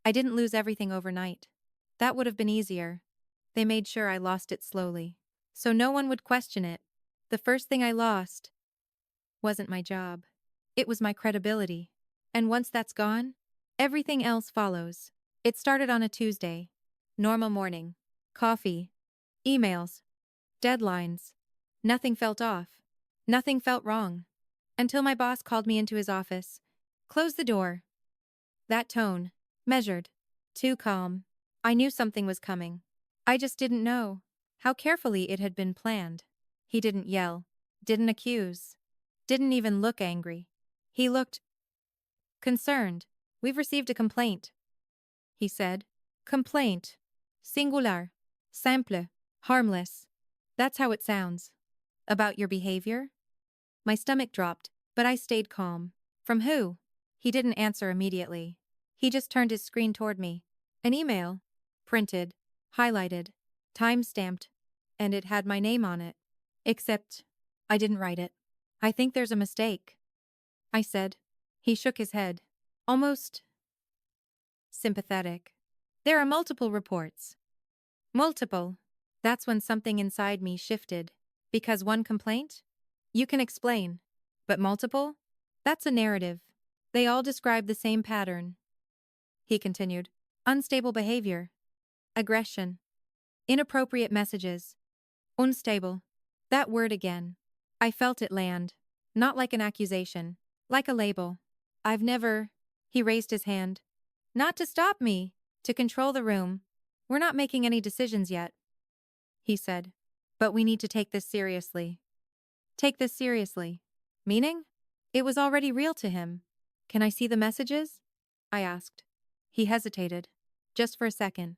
I didn't lose everything overnight. That would have been easier. They made sure I lost it slowly. So no one would question it. The first thing I lost wasn't my job. It was my credibility. And once that's gone, everything else follows. It started on a Tuesday. Normal morning. Coffee. Emails. Deadlines. Nothing felt off. Nothing felt wrong. Until my boss called me into his office. Close the door. That tone. Measured. Too calm. I knew something was coming. I just didn't know how carefully it had been planned. He didn't yell. Didn't accuse. Didn't even look angry. He looked concerned. We've received a complaint, he said. Complaint. Singular. Simple. Harmless. That's how it sounds. About your behavior? My stomach dropped, but I stayed calm. From who? He didn't answer immediately. He just turned his screen toward me. An email. Printed. Highlighted. Time-stamped. And it had my name on it. Except, I didn't write it. I think there's a mistake, I said. He shook his head. Almost sympathetic. There are multiple reports. Multiple. That's when something inside me shifted. Because one complaint? You can explain. But multiple? That's a narrative. They all describe the same pattern. He continued. Unstable behavior. Aggression. Inappropriate messages. Unstable. That word again. I felt it land. Not like an accusation. Like a label. I've never... He raised his hand. Not to stop me. To control the room. We're not making any decisions yet, he said. But we need to take this seriously. Take this seriously. Meaning? It was already real to him. Can I see the messages? I asked. He hesitated. Just for a second.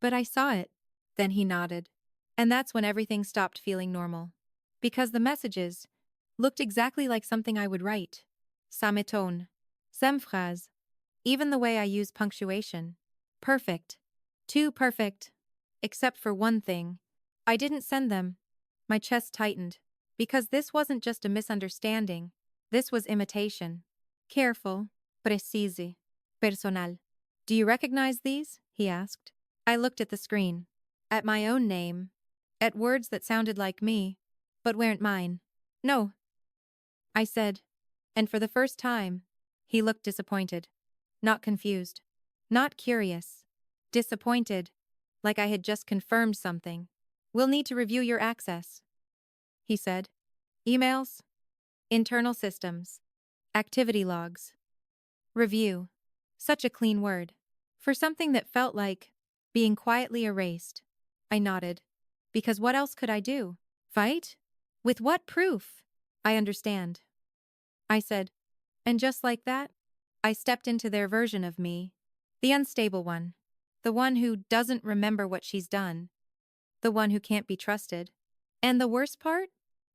But I saw it. Then he nodded. And that's when everything stopped feeling normal. Because the messages looked exactly like something I would write. Ça m'étonne. Sem phrase. Even the way I use punctuation. Perfect. Too perfect. Except for one thing. I didn't send them. My chest tightened. Because this wasn't just a misunderstanding. This was imitation. Careful. Precise. Personal. Do you recognize these? He asked. I looked at the screen. At my own name. At words that sounded like me, but weren't mine. No, I said. And for the first time, he looked disappointed. Not confused. Not curious. Disappointed. Like I had just confirmed something. We'll need to review your access, he said. Emails. Internal systems. Activity logs. Review. Such a clean word. For something that felt like being quietly erased. I nodded. Because what else could I do? Fight? With what proof? I understand, I said. And just like that, I stepped into their version of me. The unstable one. The one who doesn't remember what she's done. The one who can't be trusted. And the worst part?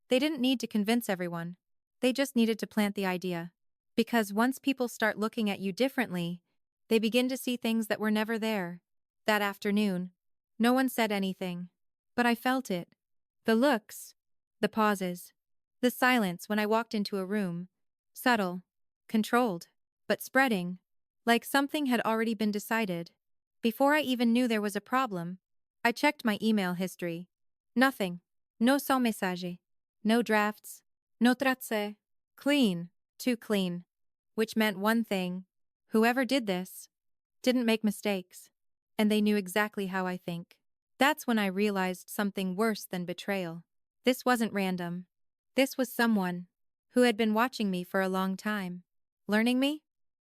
They didn't need to convince everyone. They just needed to plant the idea. Because once people start looking at you differently, they begin to see things that were never there. That afternoon, no one said anything. But I felt it. The looks. The pauses. The silence when I walked into a room. Subtle. Controlled. But spreading. Like something had already been decided. Before I even knew there was a problem, I checked my email history. Nothing. No sans message. No drafts. No trace. Clean. Too clean. Which meant one thing. Whoever did this didn't make mistakes. And they knew exactly how I think. That's when I realized something worse than betrayal. This wasn't random. This was someone who had been watching me for a long time. Learning me.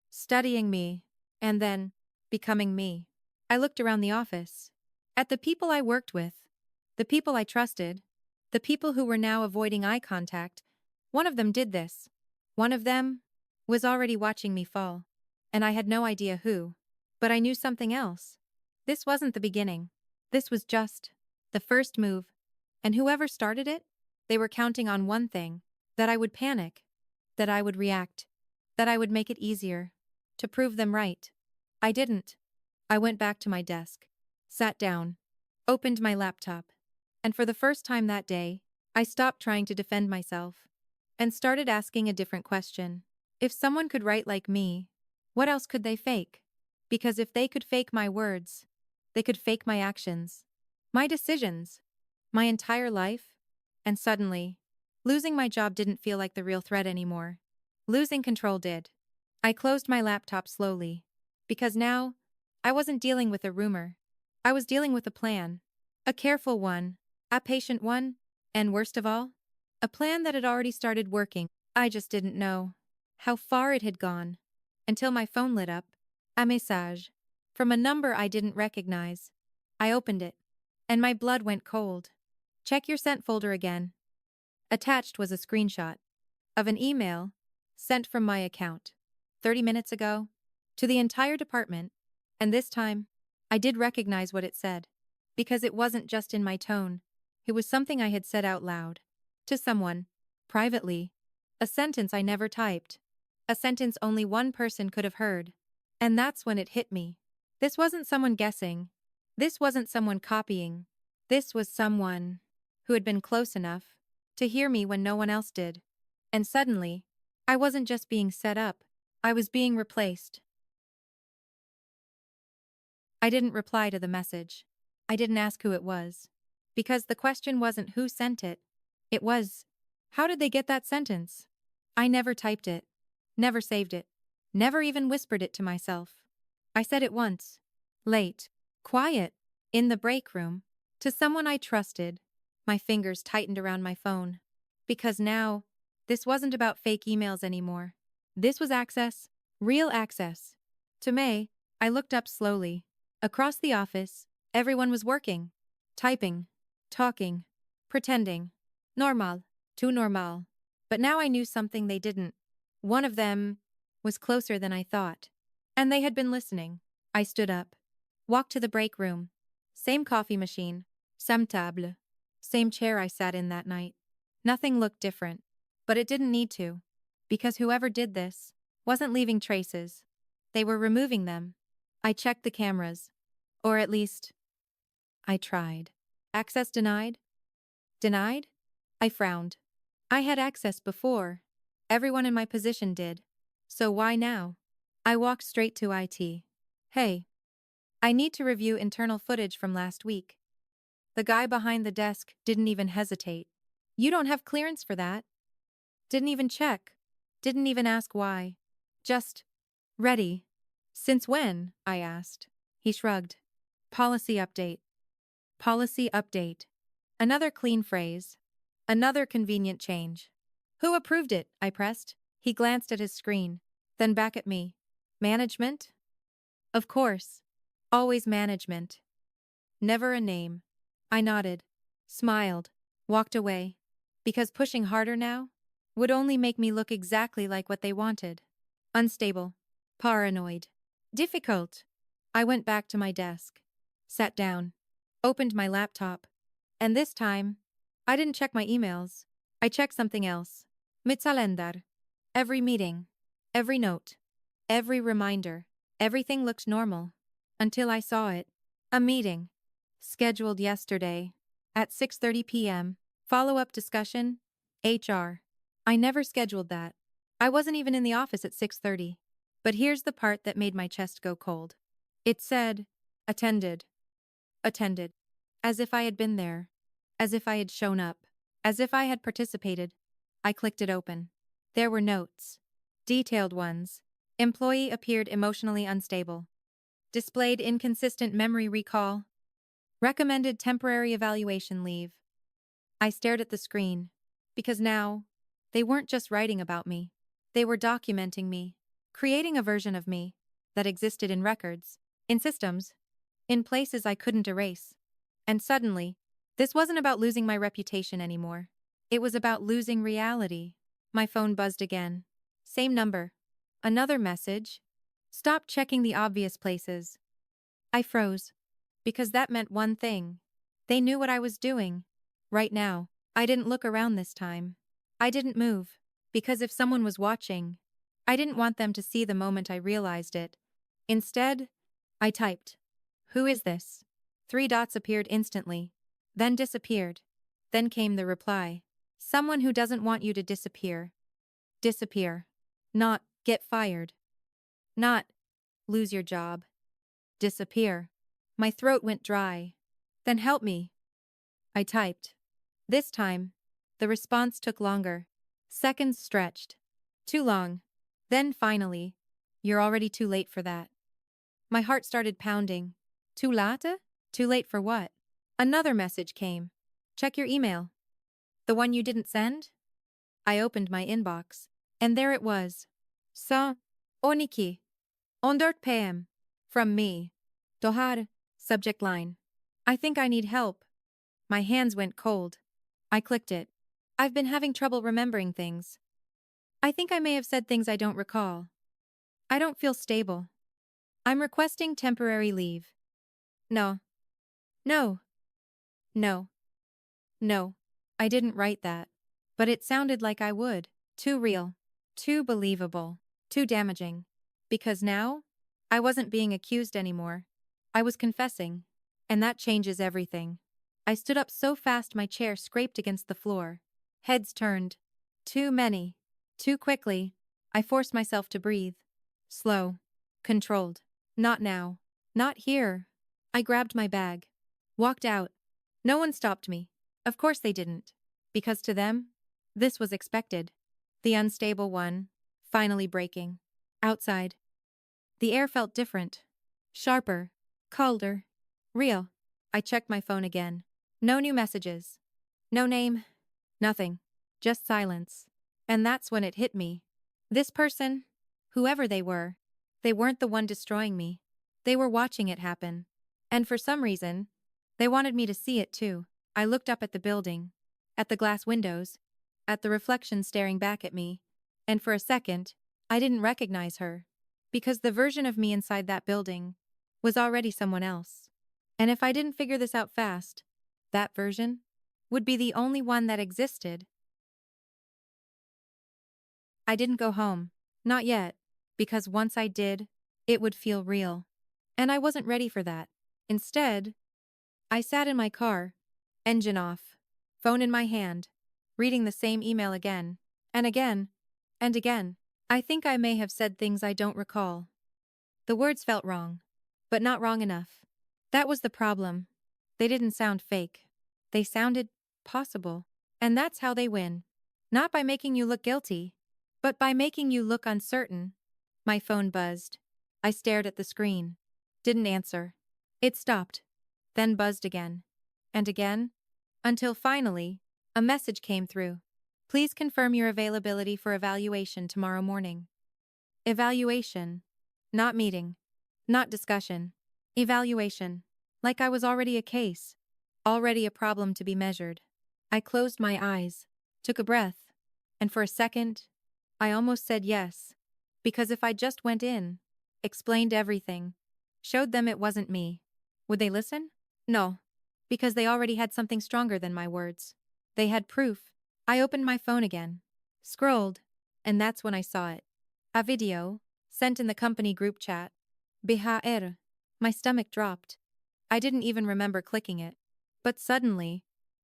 Studying me. And then becoming me. I looked around the office. At the people I worked with. The people I trusted. The people who were now avoiding eye contact. One of them did this. One of them was already watching me fall. And I had no idea who. But I knew something else. This wasn't the beginning. This was just the first move. And whoever started it, they were counting on one thing. That I would panic. That I would react. That I would make it easier. To prove them right. I didn't. I went back to my desk. Sat down. Opened my laptop. And for the first time that day, I stopped trying to defend myself. And started asking a different question. If someone could write like me, what else could they fake? Because if they could fake my words, they could fake my actions, my decisions, my entire life. And suddenly, losing my job didn't feel like the real threat anymore. Losing control did. I closed my laptop slowly. Because now, I wasn't dealing with a rumor. I was dealing with a plan. A careful one, a patient one, and worst of all, a plan that had already started working. I just didn't know how far it had gone until my phone lit up. A message from a number I didn't recognize. I opened it, and my blood went cold. Check your sent folder again. Attached was a screenshot of an email sent from my account 30 minutes ago to the entire department, and this time, I did recognize what it said, because it wasn't just in my tone. It was something I had said out loud to someone, privately, a sentence I never typed, a sentence only one person could have heard. And that's when it hit me. This wasn't someone guessing. This wasn't someone copying. This was someone who had been close enough to hear me when no one else did. And suddenly, I wasn't just being set up, I was being replaced. I didn't reply to the message. I didn't ask who it was. Because the question wasn't who sent it. It was, how did they get that sentence? I never typed it. Never saved it. Never even whispered it to myself. I said it once. Late. Quiet. In the break room. To someone I trusted. My fingers tightened around my phone. Because now, this wasn't about fake emails anymore. This was access. Real access. To May, I looked up slowly. Across the office, everyone was working. Typing. Talking. Pretending. Normal. Too normal. But now I knew something they didn't. One of them was closer than I thought. And they had been listening. I stood up. Walked to the break room. Same coffee machine. Same table. Same chair I sat in that night. Nothing looked different. But it didn't need to. Because whoever did this wasn't leaving traces. They were removing them. I checked the cameras. Or at least, I tried. Access denied? Denied? I frowned. I had access before. Everyone in my position did. So why now? I walked straight to IT. Hey. I need to review internal footage from last week. The guy behind the desk didn't even hesitate. You don't have clearance for that. Didn't even check. Didn't even ask why. Just, ready. Since when? I asked. He shrugged. Policy update. Policy update. Another clean phrase. Another convenient change. Who approved it? I pressed. He glanced at his screen, then back at me. Management? Of course. Always management. Never a name. I nodded, smiled, walked away. Because pushing harder now would only make me look exactly like what they wanted. Unstable. Paranoid. Difficult. I went back to my desk. Sat down. Opened my laptop. And this time, I didn't check my emails. I checked something else. Mitsalendar. Every meeting. Every note. Every reminder. Everything looked normal. Until I saw it. A meeting. Scheduled yesterday. At 6:30 p.m. Follow-up discussion. HR. I never scheduled that. I wasn't even in the office at 6:30. But here's the part that made my chest go cold. It said, attended. Attended. As if I had been there. As if I had shown up. As if I had participated. I clicked it open. There were notes. Detailed ones. Employee appeared emotionally unstable. Displayed inconsistent memory recall. Recommended temporary evaluation leave. I stared at the screen. Because now, they weren't just writing about me. They were documenting me. Creating a version of me that existed in records, in systems, in places I couldn't erase. And suddenly, this wasn't about losing my reputation anymore. It was about losing reality. My phone buzzed again. Same number. Another message. Stop checking the obvious places. I froze. Because that meant one thing. They knew what I was doing. Right now, I didn't look around this time. I didn't move. Because if someone was watching, I didn't want them to see the moment I realized it. Instead, I typed, "Who is this?" 3 dots appeared instantly, then disappeared. Then came the reply. Someone who doesn't want you to disappear. Disappear. Not, get fired. Not, lose your job. Disappear. My throat went dry. Then help me. I typed. This time, the response took longer. Seconds stretched. Too long. Then finally, you're already too late for that. My heart started pounding. Too late? Too late for what? Another message came. Check your email. The one you didn't send? I opened my inbox, and there it was. Sa, Oniki. 14 p.m. From me. Dohar. Subject line. I think I need help. My hands went cold. I clicked it. I've been having trouble remembering things. I think I may have said things I don't recall. I don't feel stable. I'm requesting temporary leave. No. No. No. No. I didn't write that. But it sounded like I would. Too real. Too believable. Too damaging. Because now, I wasn't being accused anymore. I was confessing. And that changes everything. I stood up so fast my chair scraped against the floor. Heads turned. Too many. Too quickly. I forced myself to breathe. Slow. Controlled. Not now. Not here. I grabbed my bag. Walked out. No one stopped me. Of course they didn't. Because to them, this was expected. The unstable one, finally breaking. Outside. The air felt different. Sharper. Colder. Real. I checked my phone again. No new messages. No name. Nothing. Just silence. And that's when it hit me. This person, whoever they weren't the one destroying me. They were watching it happen. And for some reason, they wanted me to see it too. I looked up at the building, at the glass windows, at the reflection staring back at me, and for a second, I didn't recognize her. Because the version of me inside that building was already someone else. And if I didn't figure this out fast, that version would be the only one that existed. I didn't go home. Not yet. Because once I did, it would feel real. And I wasn't ready for that. Instead, I sat in my car, engine off, phone in my hand, reading the same email again, and again, and again. I think I may have said things I don't recall. The words felt wrong, but not wrong enough. That was the problem. They didn't sound fake. They sounded possible. And that's how they win. Not by making you look guilty, but by making you look uncertain. My phone buzzed. I stared at the screen. Didn't answer. It stopped. Then buzzed again. And again. Until finally, a message came through. Please confirm your availability for evaluation tomorrow morning. Evaluation. Not meeting. Not discussion. Evaluation. Like I was already a case. Already a problem to be measured. I closed my eyes, took a breath, and for a second, I almost said yes. Because if I just went in, explained everything, showed them it wasn't me, would they listen? No. Because they already had something stronger than my words. They had proof. I opened my phone again, scrolled, and that's when I saw it. A video, sent in the company group chat. BHR. My stomach dropped. I didn't even remember clicking it. But suddenly,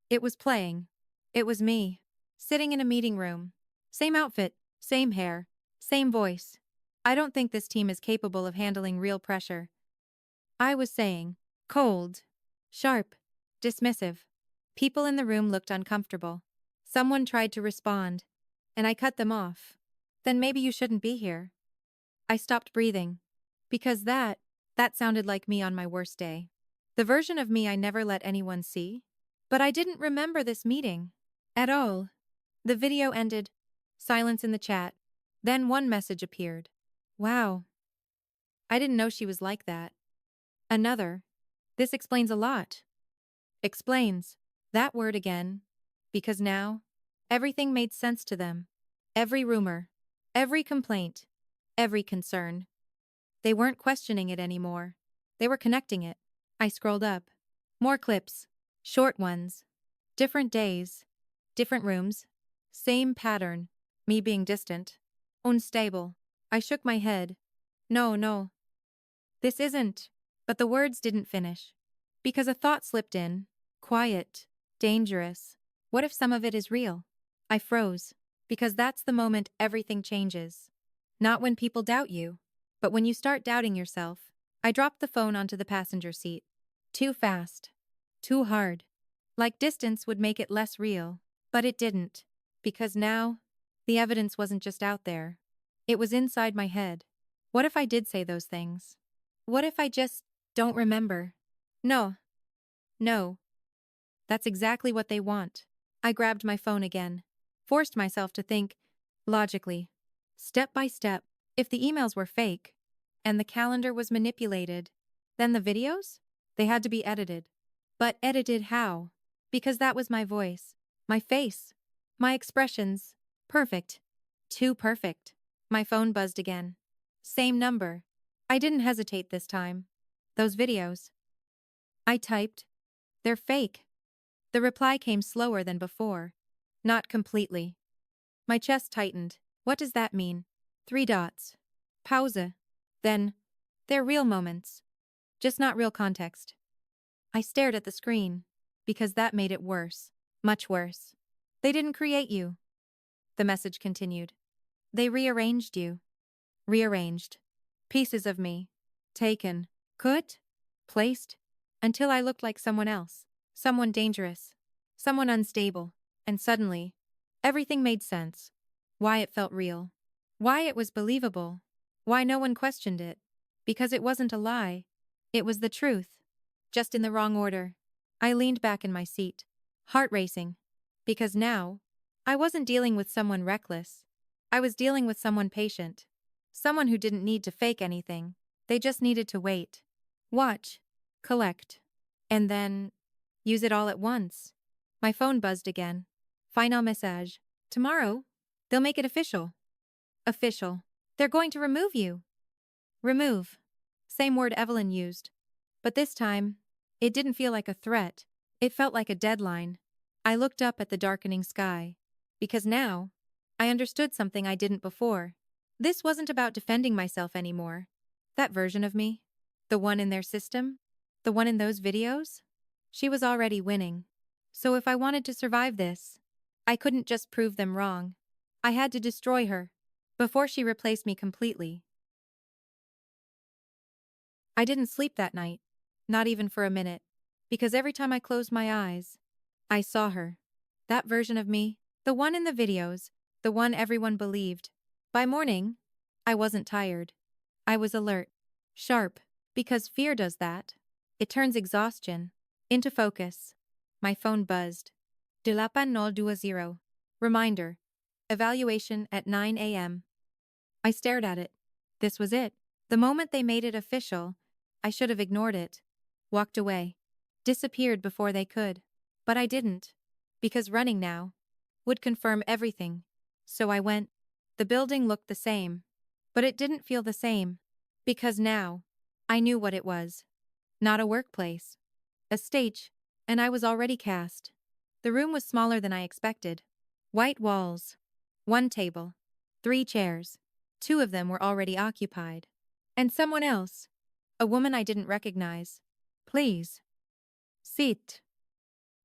it was playing. It was me, sitting in a meeting room. Same outfit, same hair, same voice. I don't think this team is capable of handling real pressure. I was saying, cold, sharp, dismissive. People in the room looked uncomfortable. Someone tried to respond, and I cut them off. Then maybe you shouldn't be here. I stopped breathing. Because that sounded like me on my worst day. The version of me I never let anyone see. But I didn't remember this meeting. At all. The video ended. Silence in the chat. Then one message appeared. Wow. I didn't know she was like that. Another. This explains a lot. Explains. That word again. Because now, everything made sense to them. Every rumor. Every complaint. Every concern. They weren't questioning it anymore. They were connecting it. I scrolled up. More clips. Short ones. Different days. Different rooms. Same pattern. Me being distant. Unstable. I shook my head. No. This isn't. But the words didn't finish. Because a thought slipped in. Quiet. Dangerous. What if some of it is real? I froze. Because that's the moment everything changes. Not when people doubt you, but when you start doubting yourself. I dropped the phone onto the passenger seat. Too fast. Too hard. Like distance would make it less real. But it didn't. Because now, the evidence wasn't just out there. It was inside my head. What if I did say those things? What if I just don't remember? No. No. That's exactly what they want. I grabbed my phone again. Forced myself to think logically. Step by step. If the emails were fake, and the calendar was manipulated, then the videos? They had to be edited. But edited how? Because that was my voice, my face, my expressions. Perfect. Too perfect. My phone buzzed again. Same number. I didn't hesitate this time. Those videos. I typed. They're fake. The reply came slower than before. Not completely. My chest tightened. What does that mean? 3 dots. Pause. Then, they're real moments. Just not real context. I stared at the screen, because that made it worse. Much worse. They didn't create you. The message continued. They rearranged you. Rearranged. Pieces of me. Taken. Cut. Placed. Until I looked like someone else. Someone dangerous. Someone unstable. And suddenly, everything made sense. Why it felt real. Why it was believable. Why no one questioned it. Because it wasn't a lie. It was the truth. Just in the wrong order. I leaned back in my seat. Heart racing. Because now, I wasn't dealing with someone reckless. I was dealing with someone patient. Someone who didn't need to fake anything. They just needed to wait. Watch. Collect. And then, use it all at once. My phone buzzed again. Final message. Tomorrow, they'll make it official. Official. They're going to remove you. Remove. Same word Evelyn used. But this time, it didn't feel like a threat. It felt like a deadline. I looked up at the darkening sky. Because now, I understood something I didn't before. This wasn't about defending myself anymore. That version of me, the one in their system, the one in those videos, she was already winning. So if I wanted to survive this, I couldn't just prove them wrong. I had to destroy her, before she replaced me completely. I didn't sleep that night, not even for a minute, because every time I closed my eyes, I saw her. That version of me, the one in the videos, the one everyone believed. By morning, I wasn't tired. I was alert, sharp, because fear does that. It turns exhaustion into focus. My phone buzzed. Delapan 020. Reminder. Evaluation at 9 a.m. I stared at it. This was it. The moment they made it official, I should have ignored it. Walked away. Disappeared before they could. But I didn't. Because running now would confirm everything. So I went. The building looked the same. But it didn't feel the same. Because now, I knew what it was. Not a workplace. A stage. And I was already cast. The room was smaller than I expected. White walls. 1 table. 3 chairs. 2 of them were already occupied. And someone else. A woman I didn't recognize. Please. Sit.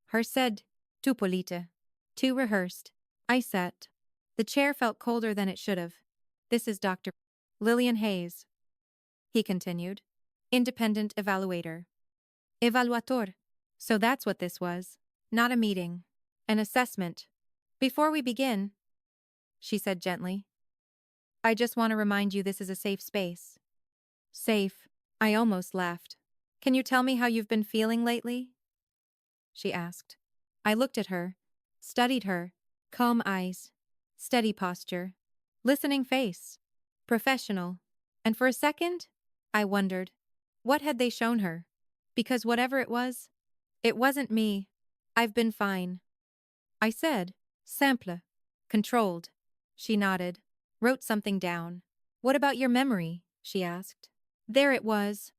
Her said, too polite. Too rehearsed. I sat. The chair felt colder than it should have. This is Dr. Lillian Hayes. He continued. Independent evaluator. Evaluator. So that's what this was. Not a meeting. An assessment. Before we begin, she said gently, I just want to remind you this is a safe space. Safe. I almost laughed. Can you tell me how you've been feeling lately? She asked. I looked at her, studied her, calm eyes, steady posture, listening face, professional, and for a second, I wondered, what had they shown her? Because whatever it wasn't me. I've been fine. I said, simple, controlled. She nodded, wrote something down. What about your memory? She asked. There it was.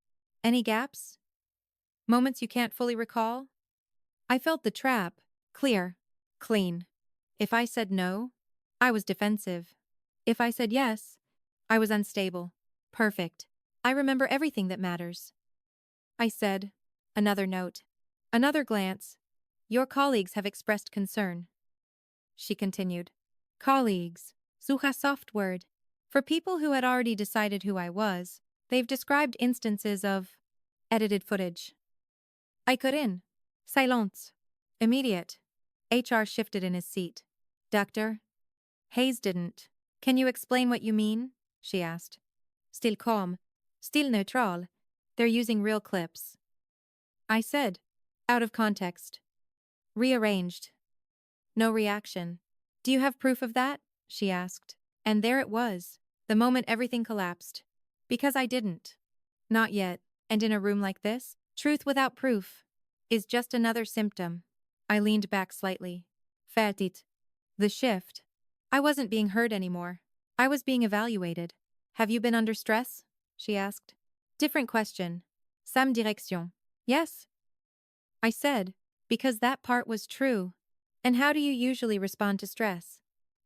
Any gaps? Moments you can't fully recall? I felt the trap. Clear. Clean. If I said no, I was defensive. If I said yes, I was unstable. Perfect. I remember everything that matters. I said, another note. Another glance. Your colleagues have expressed concern. She continued. Colleagues. Such a soft word. For people who had already decided who I was, They've described instances of edited footage. I could in. Silence. Immediate. HR shifted in his seat. Doctor? Hayes didn't. Can you explain what you mean? She asked. Still calm. Still neutral. They're using real clips. I said. Out of context. Rearranged. No reaction. Do you have proof of that? She asked. And there it was. The moment everything collapsed. Because I didn't. Not yet. And in a room like this, truth without proof is just another symptom. I leaned back slightly. Fatit. The shift. I wasn't being heard anymore. I was being evaluated. Have you been under stress? She asked. Different question. Sam direction. Yes. I said, because that part was true. And how do you usually respond to stress?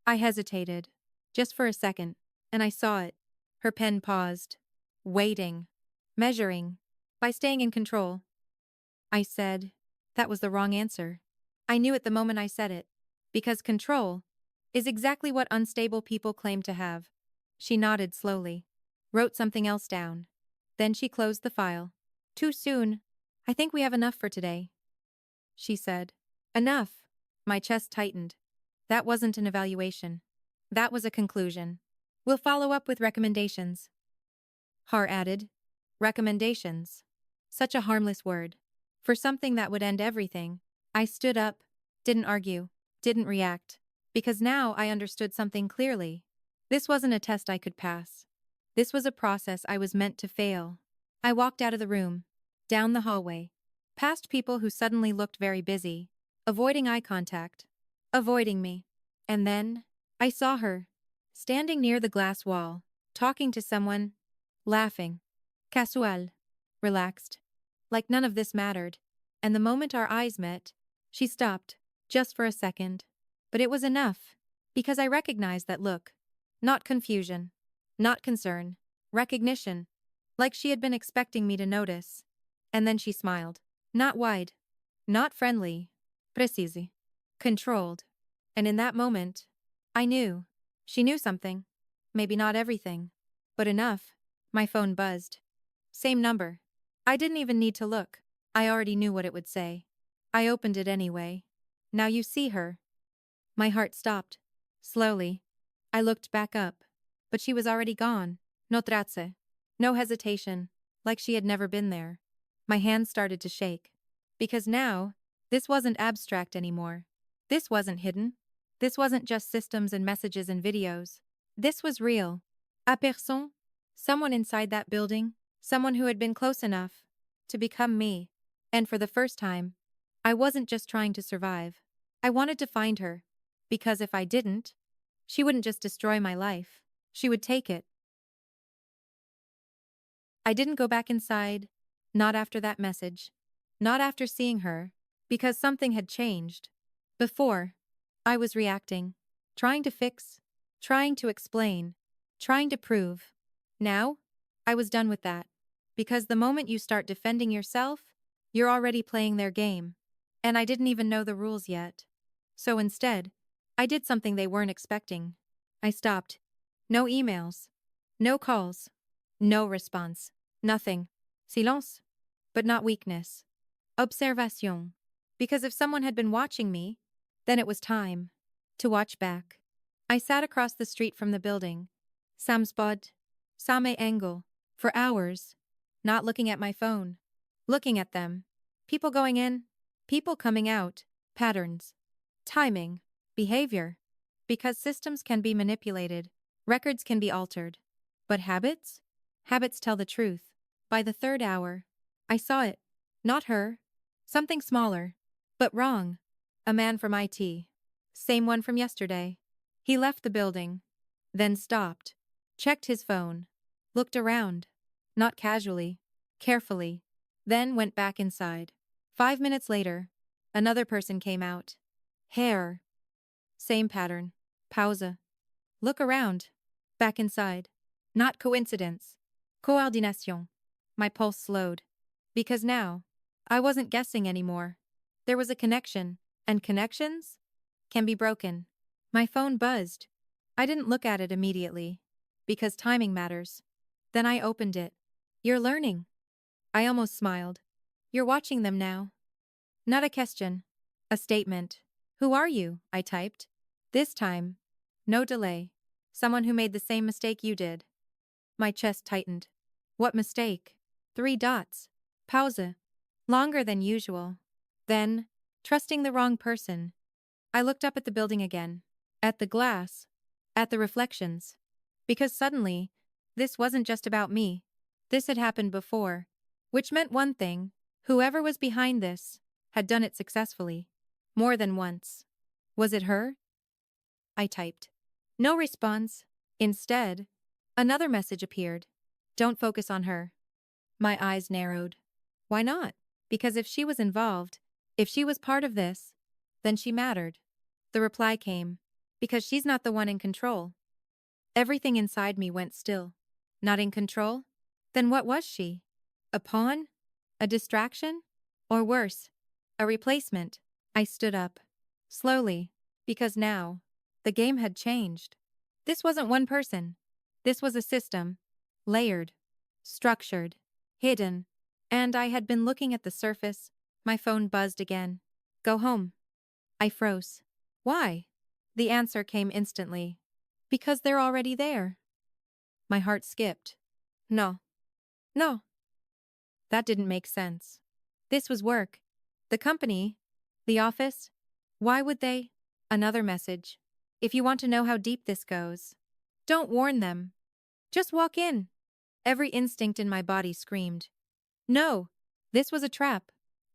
I hesitated. Just for a second. And I saw it. Her pen paused. Waiting. Measuring. By staying in control. I said, that was the wrong answer. I knew it the moment I said it. Because control is exactly what unstable people claim to have. She nodded slowly. Wrote something else down. Then she closed the file. Too soon. I think we have enough for today. She said. Enough. My chest tightened. That wasn't an evaluation. That was a conclusion. We'll follow up with recommendations. Har added. Recommendations. Such a harmless word. For something that would end everything. I stood up. Didn't argue. Didn't react. Because now I understood something clearly. This wasn't a test I could pass. This was a process I was meant to fail. I walked out of the room. Down the hallway. Past people who suddenly looked very busy. Avoiding eye contact. Avoiding me. And then, I saw her. Standing near the glass wall. Talking to someone. Laughing. Casual. Relaxed. Like none of this mattered. And the moment our eyes met, she stopped. Just for a second. But it was enough. Because I recognized that look. Not confusion. Not concern. Recognition. Like she had been expecting me to notice. And then she smiled. Not wide. Not friendly. Precise. Controlled. And in that moment, I knew. She knew something. Maybe not everything. But enough. My phone buzzed. Same number. I didn't even need to look. I already knew what it would say. I opened it anyway. Now you see her. My heart stopped. Slowly. I looked back up. But she was already gone. No trace. No hesitation. Like she had never been there. My hands started to shake. Because now, this wasn't abstract anymore. This wasn't hidden. This wasn't just systems and messages and videos. This was real. A personne. Someone inside that building. Someone who had been close enough to become me. And for the first time, I wasn't just trying to survive. I wanted to find her. Because if I didn't, she wouldn't just destroy my life. She would take it. I didn't go back inside. Not after that message. Not after seeing her. Because something had changed. Before, I was reacting. Trying to fix. Trying to explain. Trying to prove. Now, I was done with that. Because the moment you start defending yourself, you're already playing their game. And I didn't even know the rules yet. So instead, I did something they weren't expecting. I stopped. No emails. No calls. No response. Nothing. Silence. But not weakness. Observation. Because if someone had been watching me, then it was time to watch back. I sat across the street from the building. Samspod. Same angle. For hours. Not looking at my phone. Looking at them. People going in. People coming out. Patterns. Timing. Behavior. Because systems can be manipulated. Records can be altered. But habits? Habits tell the truth. By the third hour, I saw it. Not her. Something smaller. But wrong. A man from IT. Same one from yesterday. He left the building. Then stopped. Checked his phone. Looked around. Not casually. Carefully. Then went back inside. 5 minutes later, another person came out. Hair. Same pattern. Pause. Look around. Back inside. Not coincidence. Coordination. My pulse slowed. Because now, I wasn't guessing anymore. There was a connection, and connections can be broken. My phone buzzed. I didn't look at it immediately. Because timing matters. Then I opened it. You're learning. I almost smiled. You're watching them now. Not a question. A statement. Who are you? I typed. This time. No delay. Someone who made the same mistake you did. My chest tightened. What mistake? 3 dots. Pause. Longer than usual. Then, trusting the wrong person. I looked up at the building again. At the glass. At the reflections. Because suddenly, this wasn't just about me. This had happened before. Which meant one thing. Whoever was behind this had done it successfully. More than once. Was it her? I typed. No response. Instead, another message appeared. Don't focus on her. My eyes narrowed. Why not? Because if she was involved, if she was part of this, then she mattered. The reply came. Because she's not the one in control. Everything inside me went still. Not in control? Then what was she? A pawn? A distraction? Or worse, a replacement? I stood up. Slowly. Because now, the game had changed. This wasn't one person. This was a system. Layered. Structured. Hidden. And I had been looking at the surface. My phone buzzed again. Go home. I froze. Why? The answer came instantly. Because they're already there. My heart skipped. No. No. That didn't make sense. This was work. The company. The office. Why would they? Another message. If you want to know how deep this goes, don't warn them. Just walk in. Every instinct in my body screamed. No. This was a trap.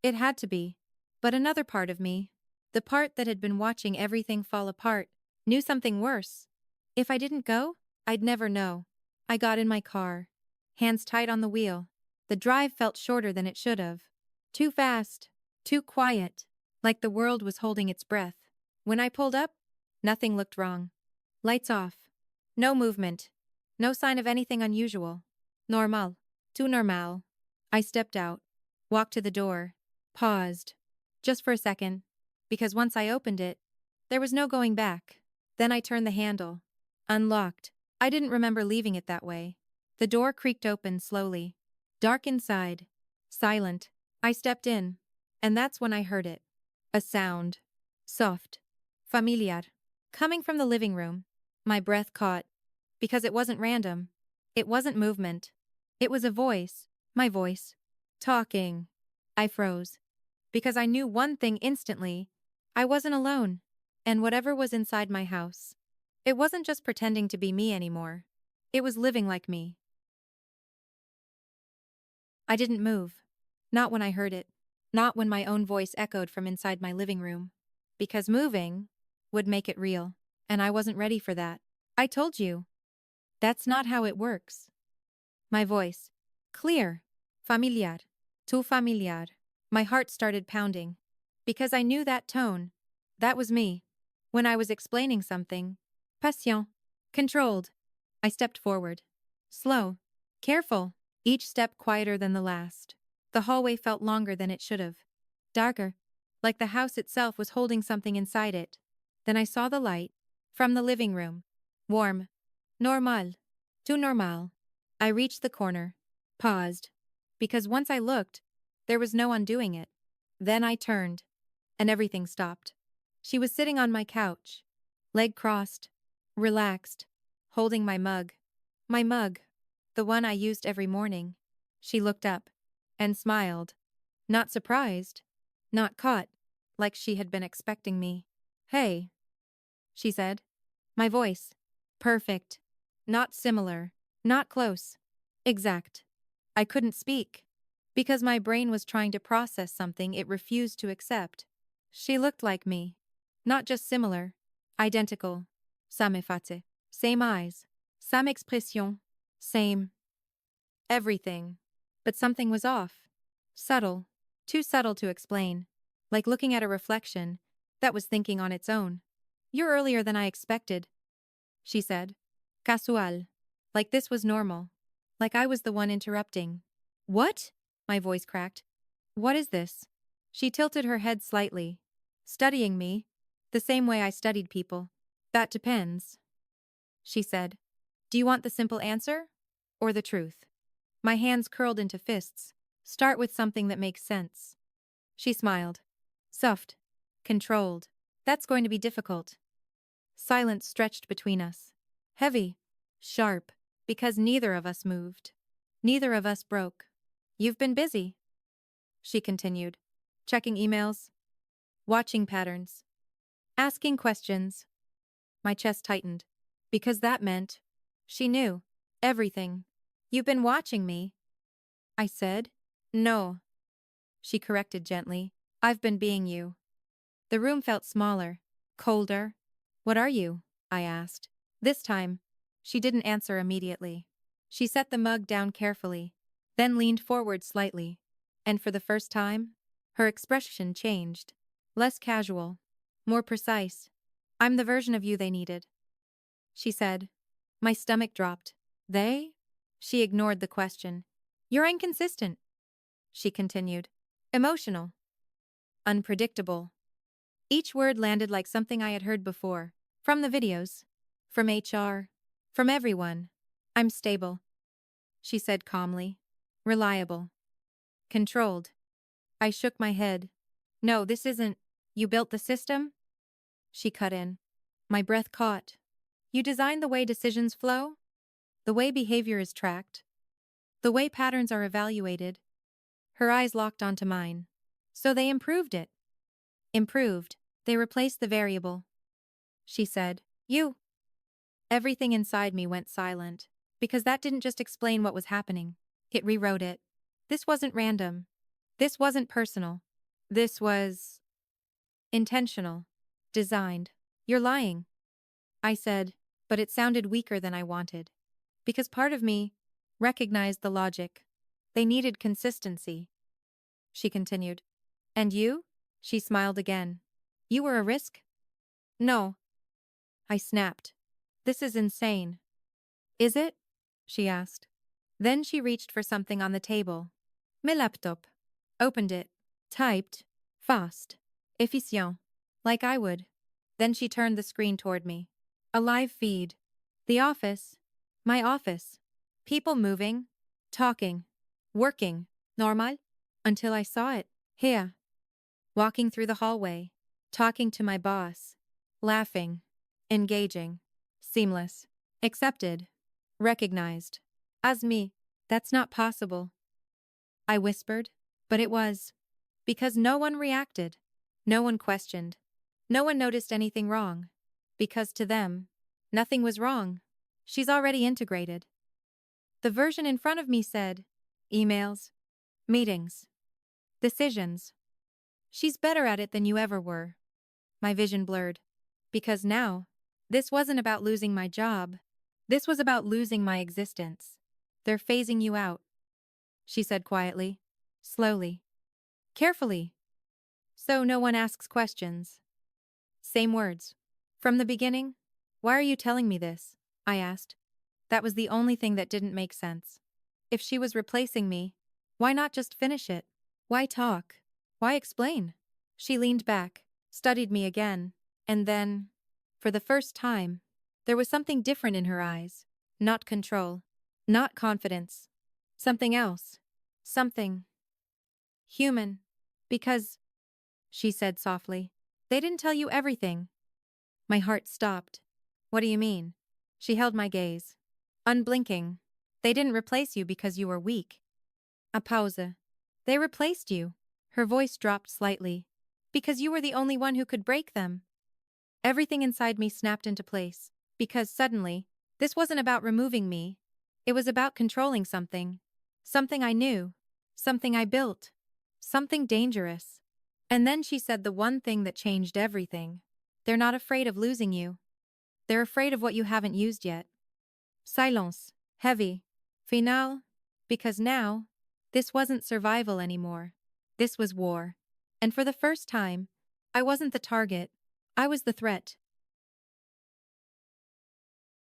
It had to be. But another part of me, the part that had been watching everything fall apart, knew something worse. If I didn't go, I'd never know. I got in my car. Hands tight on the wheel. The drive felt shorter than it should have. Too fast. Too quiet. Like the world was holding its breath. When I pulled up, nothing looked wrong. Lights off. No movement. No sign of anything unusual. Normal. Tout normal. I stepped out. Walked to the door. Paused. Just for a second. Because once I opened it, there was no going back. Then I turned the handle. Unlocked. I didn't remember leaving it that way. The door creaked open slowly. Dark inside. Silent. I stepped in. And that's when I heard it. A sound. Soft. Familiar. Coming from the living room. My breath caught. Because it wasn't random. It wasn't movement. It was a voice. My voice. Talking. I froze. Because I knew one thing instantly. I wasn't alone. And whatever was inside my house. It wasn't just pretending to be me anymore. It was living like me. I didn't move. Not when I heard it. Not when my own voice echoed from inside my living room. Because moving would make it real. And I wasn't ready for that. I told you. That's not how it works. My voice. Clear. Familiar. Tout familiar. My heart started pounding. Because I knew that tone. That was me. When I was explaining something. Patient. Controlled. I stepped forward. Slow. Careful. Each step quieter than the last. The hallway felt longer than it should have. Darker. Like the house itself was holding something inside it. Then I saw the light. From the living room. Warm. Normal. Tout normal. I reached the corner. Paused. Because once I looked, there was no undoing it. Then I turned. And everything stopped. She was sitting on my couch. Leg crossed. Relaxed. Holding my mug. My mug. The one I used every morning. She looked up. And smiled. Not surprised. Not caught. Like she had been expecting me. Hey. She said. My voice. Perfect. Not similar. Not close. Exact. I couldn't speak. Because my brain was trying to process something it refused to accept. She looked like me. Not just similar. Identical. Same face. Same eyes. Same expression. Same. Everything. But something was off. Subtle. Too subtle to explain. Like looking at a reflection that was thinking on its own. You're earlier than I expected, she said. Casual. Like this was normal. Like I was the one interrupting. What? My voice cracked. What is this? She tilted her head slightly. Studying me. The same way I studied people. That depends. She said. Do you want the simple answer? Or the truth? My hands curled into fists. Start with something that makes sense. She smiled. Soft. Controlled. That's going to be difficult. Silence stretched between us. Heavy. Sharp. Because neither of us moved. Neither of us broke. You've been busy, she continued. Checking emails. Watching patterns. Asking questions. My chest tightened. Because that meant she knew everything. You've been watching me, I said. No, she corrected gently. I've been being you. The room felt smaller, colder. What are you? I asked. This time, she didn't answer immediately. She set the mug down carefully, then leaned forward slightly. And for the first time, her expression changed. Less casual, more precise. I'm the version of you they needed, she said. My stomach dropped. They? She ignored the question. You're inconsistent, she continued. Emotional. Unpredictable. Each word landed like something I had heard before. From the videos. From HR. From everyone. I'm stable, she said calmly. Reliable. Controlled. I shook my head. No, this isn't. You built the system? She cut in. My breath caught. You designed the way decisions flow? The way behavior is tracked? The way patterns are evaluated? Her eyes locked onto mine. So they improved it. Improved. They replaced the variable, she said. You. Everything inside me went silent, because that didn't just explain what was happening. It rewrote it. This wasn't random. This wasn't personal. This was intentional. Designed. You're lying, I said, but it sounded weaker than I wanted. Because part of me recognized the logic. They needed consistency, she continued. And you? She smiled again. You were a risk? No, I snapped. This is insane. Is it? She asked. Then she reached for something on the table. My laptop. Opened it. Typed. Fast. Efficient. Like I would. Then she turned the screen toward me. A live feed. The office. My office. People moving. Talking. Working. Normal. Until I saw it. Here. Walking through the hallway. Talking to my boss. Laughing. Engaging. Seamless. Accepted. Recognized. As me. That's not possible, I whispered. But it was. Because no one reacted. No one questioned. No one noticed anything wrong. Because to them, nothing was wrong. She's already integrated. The version in front of me said, emails, meetings, decisions. She's better at it than you ever were. My vision blurred. Because now, this wasn't about losing my job. This was about losing my existence. They're phasing you out, she said quietly, slowly, carefully. So no one asks questions. Same words. From the beginning? Why are you telling me this? I asked. That was the only thing that didn't make sense. If she was replacing me, why not just finish it? Why talk? Why explain? She leaned back, studied me again, and then, for the first time, there was something different in her eyes. Not control. Not confidence. Something else. Something human. Because, she said softly, they didn't tell you everything. My heart stopped. What do you mean? She held my gaze. Unblinking. They didn't replace you because you were weak. A pause. They replaced you. Her voice dropped slightly. Because you were the only one who could break them. Everything inside me snapped into place. Because suddenly, this wasn't about removing me. It was about controlling something. Something I knew. Something I built. Something dangerous. And then she said the one thing that changed everything. They're not afraid of losing you. They're afraid of what you haven't used yet. Silence. Heavy. Final. Because now, this wasn't survival anymore. This was war. And for the first time, I wasn't the target. I was the threat.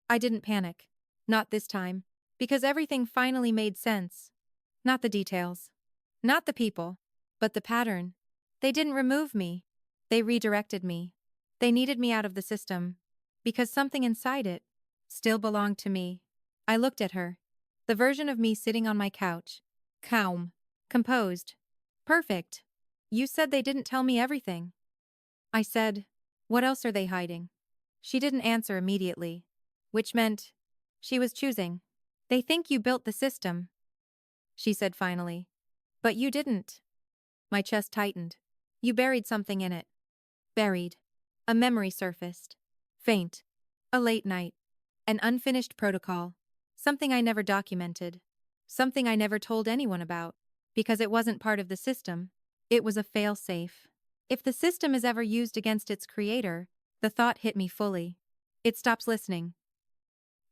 I didn't panic. Not this time. Because everything finally made sense. Not the details. Not the people. But the pattern. They didn't remove me. They redirected me. They needed me out of the system. Because something inside it still belonged to me. I looked at her. The version of me sitting on my couch. Calm. Composed. Perfect. You said they didn't tell me everything. I said, what else are they hiding? She didn't answer immediately, which meant she was choosing. They think you built the system, she said finally. But you didn't. My chest tightened. You buried something in it. Buried. A memory surfaced. Faint. A late night. An unfinished protocol. Something I never documented. Something I never told anyone about. Because it wasn't part of the system. It was a fail-safe. If the system is ever used against its creator, the thought hit me fully. It stops listening.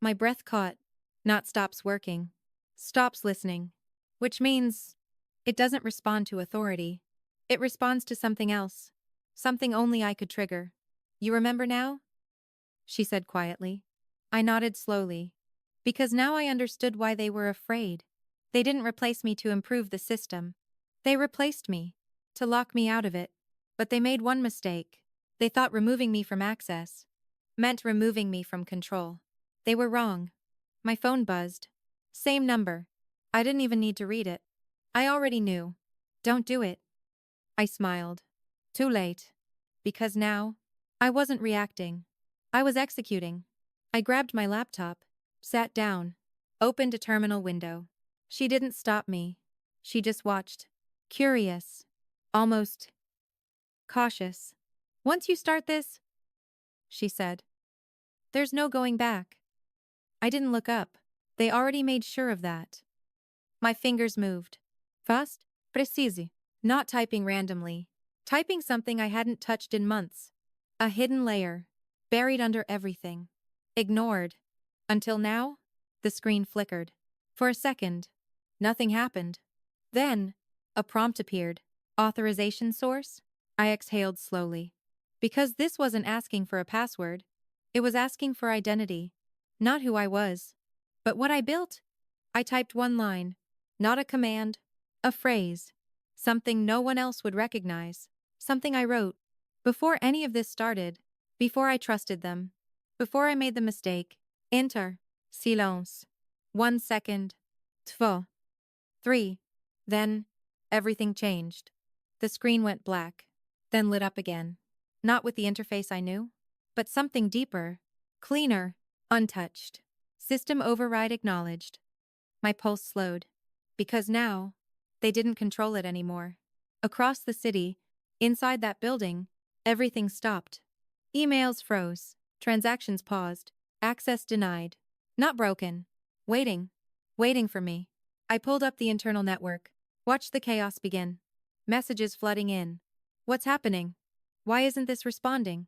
My breath caught. Not stops working. Stops listening. Which means it doesn't respond to authority. It responds to something else. Something only I could trigger. You remember now? She said quietly. I nodded slowly. Because now I understood why they were afraid. They didn't replace me to improve the system. They replaced me. To lock me out of it. But they made one mistake. They thought removing me from access meant removing me from control. They were wrong. My phone buzzed. Same number. I didn't even need to read it. I already knew. Don't do it. I smiled. Too late. Because now, I wasn't reacting. I was executing. I grabbed my laptop, sat down, opened a terminal window. She didn't stop me. She just watched. Curious. Almost cautious. Once you start this, she said, there's no going back. I didn't look up. They already made sure of that. My fingers moved. Fast, precise. Not typing randomly. Typing something I hadn't touched in months. A hidden layer. Buried under everything. Ignored. Until now, the screen flickered. For a second, nothing happened. Then, a prompt appeared. Authorization source? I exhaled slowly. Because this wasn't asking for a password. It was asking for identity. Not who I was. But what I built? I typed one line. Not a command. A phrase. Something no one else would recognize. Something I wrote. Before any of this started. Before I trusted them. Before I made the mistake. Enter. Silence. 1 second. 2. 3. Then, everything changed. The screen went black. Then lit up again. Not with the interface I knew. But something deeper. Cleaner. Untouched. System override acknowledged. My pulse slowed. Because now, they didn't control it anymore. Across the city, inside that building, everything stopped. Emails froze. Transactions paused. Access denied. Not broken. Waiting. Waiting for me. I pulled up the internal network. Watched the chaos begin. Messages flooding in. What's happening? Why isn't this responding?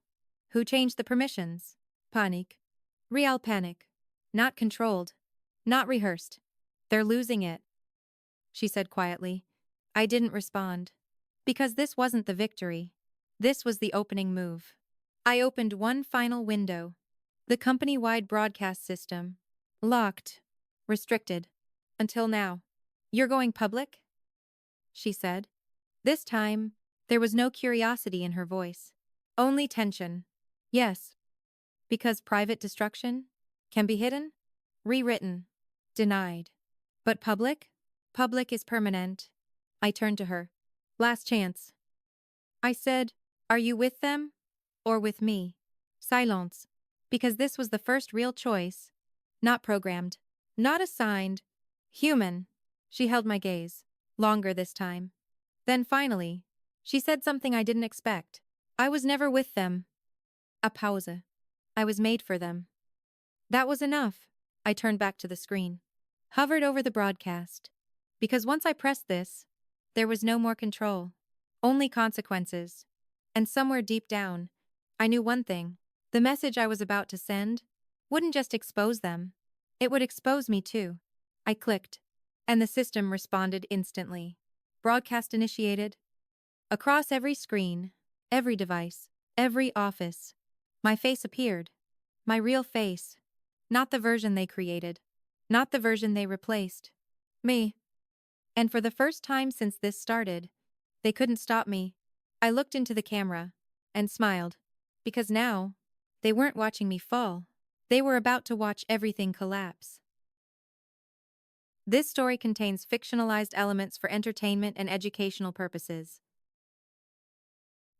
Who changed the permissions? Panic. Real panic. Not controlled. Not rehearsed. They're losing it, she said quietly. I didn't respond. Because this wasn't the victory. This was the opening move. I opened one final window. The company-wide broadcast system. Locked. Restricted. Until now. You're going public? She said. This time, there was no curiosity in her voice. Only tension. Yes. Because private destruction can be hidden, rewritten, denied. But public? Public is permanent. I turned to her. Last chance. I said, are you with them? Or with me? Silence. Because this was the first real choice. Not programmed. Not assigned. Human. She held my gaze. Longer this time. Then finally, she said something I didn't expect. I was never with them. A pause. I was made for them. That was enough. I turned back to the screen. Hovered over the broadcast. Because once I pressed this, there was no more control. Only consequences. And somewhere deep down, I knew one thing. The message I was about to send wouldn't just expose them. It would expose me too. I clicked. And the system responded instantly. Broadcast initiated. Across every screen, every device, every office, my face appeared. My real face. Not the version they created. Not the version they replaced. Me. And for the first time since this started, they couldn't stop me. I looked into the camera and smiled. Because now, they weren't watching me fall. They were about to watch everything collapse. This story contains fictionalized elements for entertainment and educational purposes.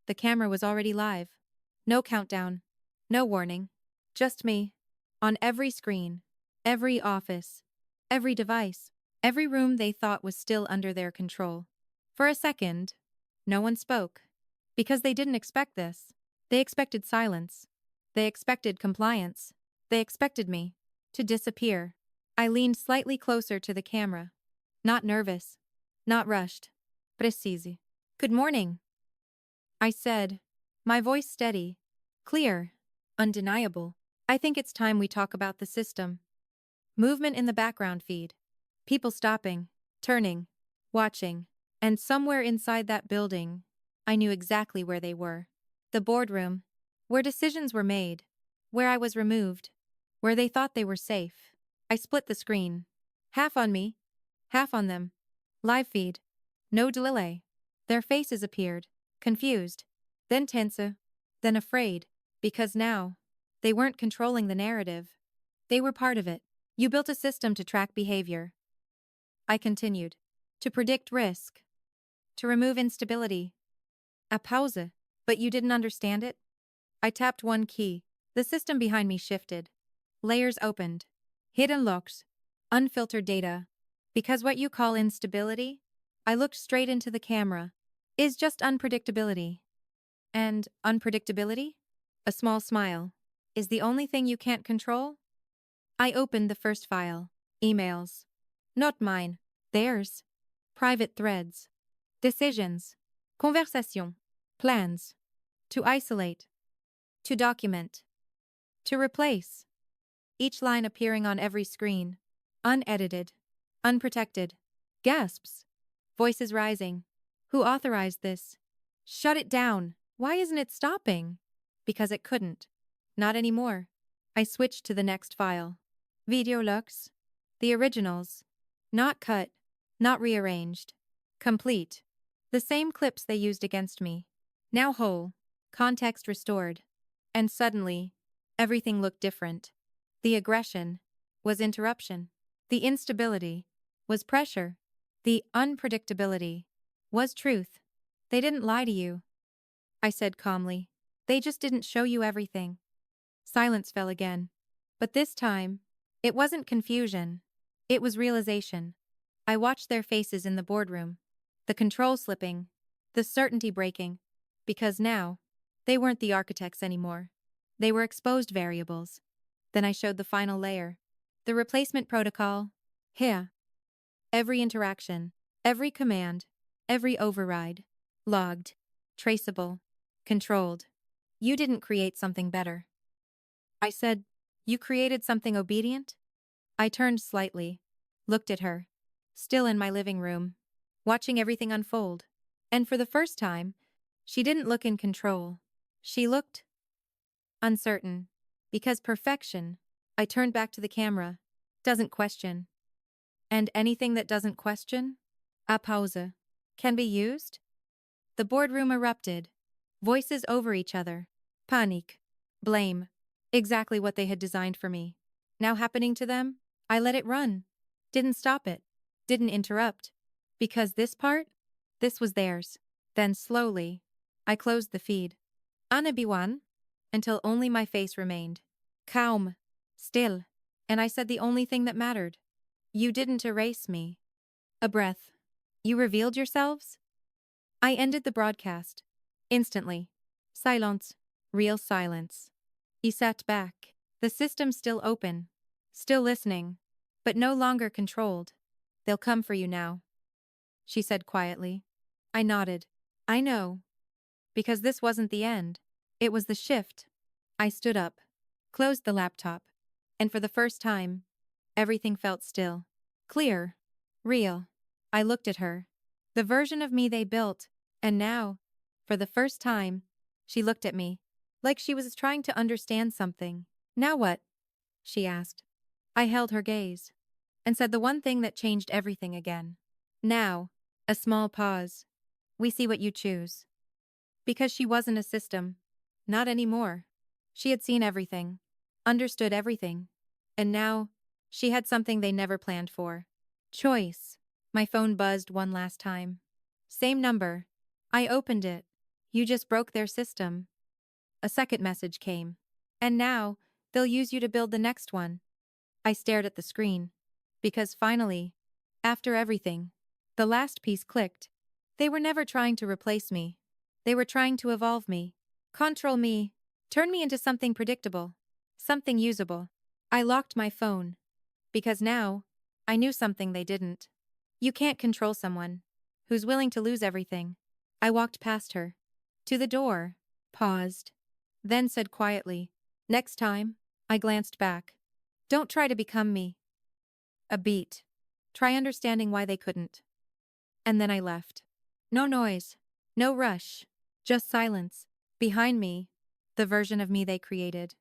The camera was already live. No countdown. No warning. Just me. On every screen. Every office. Every device. Every room they thought was still under their control. For a second, no one spoke. Because they didn't expect this. They expected silence. They expected compliance. They expected me to disappear. I leaned slightly closer to the camera. Not nervous. Not rushed. Precise. Good morning, I said, my voice steady, clear, undeniable. I think it's time we talk about the system. Movement in the background feed. People stopping, turning, watching. And somewhere inside that building, I knew exactly where they were. The boardroom, where decisions were made, where I was removed, where they thought they were safe. I split the screen. Half on me, half on them. Live feed. No delay. Their faces appeared, confused, then tense, then afraid, because now, they weren't controlling the narrative. They were part of it. You built a system to track behavior. I continued. To predict risk. To remove instability. A pause. But you didn't understand it? I tapped one key. The system behind me shifted. Layers opened. Hidden locks. Unfiltered data. Because what you call instability, I looked straight into the camera, is just unpredictability. And unpredictability? A small smile. Is the only thing you can't control? I opened the first file. Emails. Not mine. Theirs. Private threads. Decisions. Conversation. Plans. To isolate. To document. To replace. Each line appearing on every screen. Unedited. Unprotected. Gasps. Voices rising. Who authorized this? Shut it down. Why isn't it stopping? Because it couldn't. Not anymore. I switched to the next file. Video looks. The originals. Not cut. Not rearranged. Complete. The same clips they used against me. Now whole. Context restored. And suddenly, everything looked different. The aggression was interruption. The instability was pressure. The unpredictability was truth. They didn't lie to you, I said calmly. They just didn't show you everything. Silence fell again. But this time, it wasn't confusion. It was realization. I watched their faces in the boardroom. The control slipping. The certainty breaking. Because now, they weren't the architects anymore. They were exposed variables. Then I showed the final layer. The replacement protocol. Here. Every interaction. Every command. Every override. Logged. Traceable. Controlled. You didn't create something better. I said, you created something obedient? I turned slightly. Looked at her. Still in my living room. Watching everything unfold. And for the first time, she didn't look in control. She looked uncertain. Because perfection, I turned back to the camera, doesn't question. And anything that doesn't question, a pause, can be used? The boardroom erupted. Voices over each other. Panic. Blame. Exactly what they had designed for me. Now happening to them, I let it run. Didn't stop it. Didn't interrupt. Because this part, this was theirs. Then slowly, I closed the feed. Anabiwan, until only my face remained. Calm. Still. And I said the only thing that mattered. You didn't erase me. A breath. You revealed yourselves? I ended the broadcast. Instantly. Silence. Real silence. He sat back. The system still open. Still listening. But no longer controlled. They'll come for you now, she said quietly. I nodded. I know. Because this wasn't the end. It was the shift. I stood up. Closed the laptop. And for the first time, everything felt still. Clear. Real. I looked at her. The version of me they built. And now, for the first time, she looked at me. Like she was trying to understand something. Now what? She asked. I held her gaze. And said the one thing that changed everything again. Now, a small pause. We see what you choose. Because she wasn't a system. Not anymore. She had seen everything. Understood everything. And now, she had something they never planned for. Choice. My phone buzzed one last time. Same number. I opened it. You just broke their system. A second message came. And now, they'll use you to build the next one. I stared at the screen. Because finally, after everything, the last piece clicked. They were never trying to replace me. They were trying to evolve me, control me, turn me into something predictable, something usable. I locked my phone. Because now, I knew something they didn't. You can't control someone who's willing to lose everything. I walked past her, to the door, paused, then said quietly, "Next time." I glanced back. "Don't try to become me." A beat. Try understanding why they couldn't. And then I left. No noise. No rush. Just silence. Behind me, the version of me they created.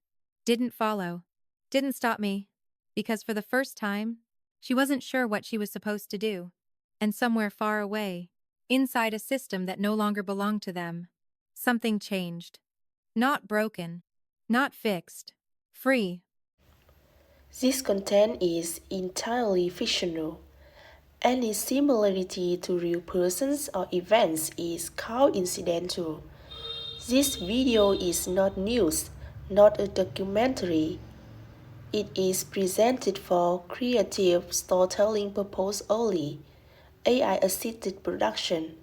Didn't follow. Didn't stop me. Because for the first time, she wasn't sure what she was supposed to do. And somewhere far away, inside a system that no longer belonged to them, something changed. Not broken. Not fixed. Free. This content is entirely fictional. Any similarity to real persons or events is coincidental. This video is not news, not a documentary. It is presented for creative storytelling purpose only. AI assisted production.